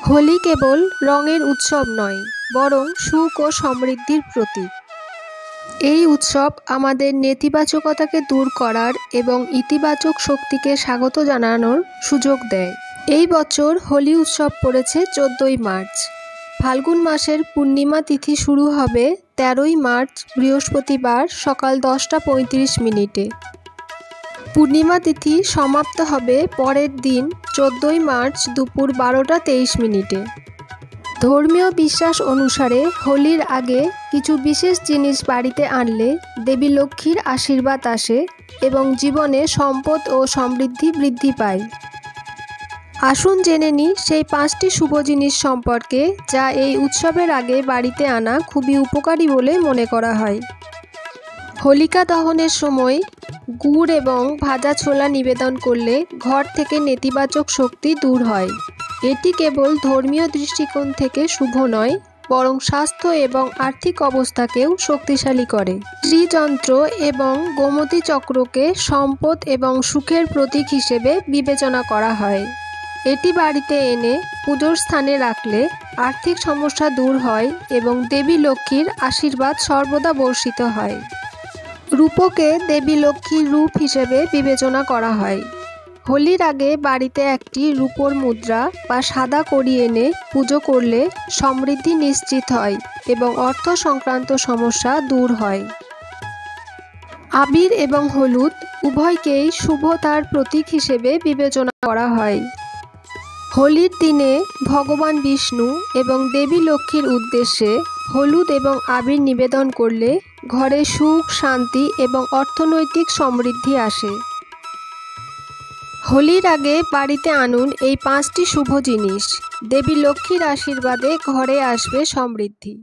হোলি কেবল রঙের উৎসব নয়, বরং সুখ ও সমৃদ্ধির প্রতীক। এই উৎসব আমাদের নেতিবাচকতাকে দূর করার এবং ইতিবাচক শক্তিকে স্বাগত জানানোর সুযোগ দেয়। এই বছর হোলি উৎসব পড়েছে 14ই মার্চ। ফাল্গুন মাসের পূর্ণিমা তিথি শুরু হবে 13ই মার্চ বৃহস্পতিবার সকাল 10টা 35 মিনিটে। পূর্ণিমা তিথি সমাপ্ত হবে পরের দিন 14ই মার্চ দুপুর 12টা 23 মিনিটে। ধর্মীয় বিশ্বাস অনুসারে হোলির আগে কিছু বিশেষ জিনিস বাড়িতে আনলে দেবী লক্ষ্মীর আশীর্বাদ আসে এবং জীবনে সম্পদ ও সমৃদ্ধি বৃদ্ধি পায়। আসুন জেনে নিই সেই 5টি শুভ জিনিস সম্পর্কে যা এই উৎসবের আগে বাড়িতে আনা খুবই উপকারী বলে মনে করা হয়। হোলিকা দহনের সময় গুড় এবং ভাজা ছোলা নিবেদন করলে ঘর থেকে নেতিবাচক শক্তি দূর হয়। এটি কেবল ধর্মীয় দৃষ্টিকোণ থেকে শুভ নয়, বরং স্বাস্থ্য এবং আর্থিক অবস্থাকেও শক্তিশালী করে। শ্রীযন্ত্র এবং গোমতী চক্রকে সম্পদ এবং সুখের প্রতীক হিসেবে বিবেচনা করা হয়। এটি বাড়িতে এনে পুজোর স্থানে রাখলে আর্থিক সমস্যা দূর হয় এবং দেবী লক্ষ্মীর আশীর্বাদ সর্বদা বর্ষিত হয়। রূপোকে দেবী লক্ষ্মীর রূপ হিসেবে বিবেচনা করা হয়। হোলির আগে বাড়িতে একটি রূপোর মুদ্রা বা সাদা কড়ি এনে পুজো করলে সমৃদ্ধি নিশ্চিত হয় এবং অর্থ সংক্রান্ত সমস্যা দূর হয়। আবির এবং হলুদ উভয়কেই শুভতার প্রতীক হিসেবে বিবেচনা করা হয়। হোলির দিনে ভগবান বিষ্ণু এবং দেবী লক্ষ্মীর উদ্দেশ্যে হলুদ এবং আবির নিবেদন করলে ঘরে সুখ, শান্তি এবং অর্থনৈতিক সমৃদ্ধি আসে। হোলির আগে বাড়িতে আনুন এই 5টি শুভ জিনিস। দেবী লক্ষ্মীর আশীর্বাদে ঘরে আসবে সমৃদ্ধি।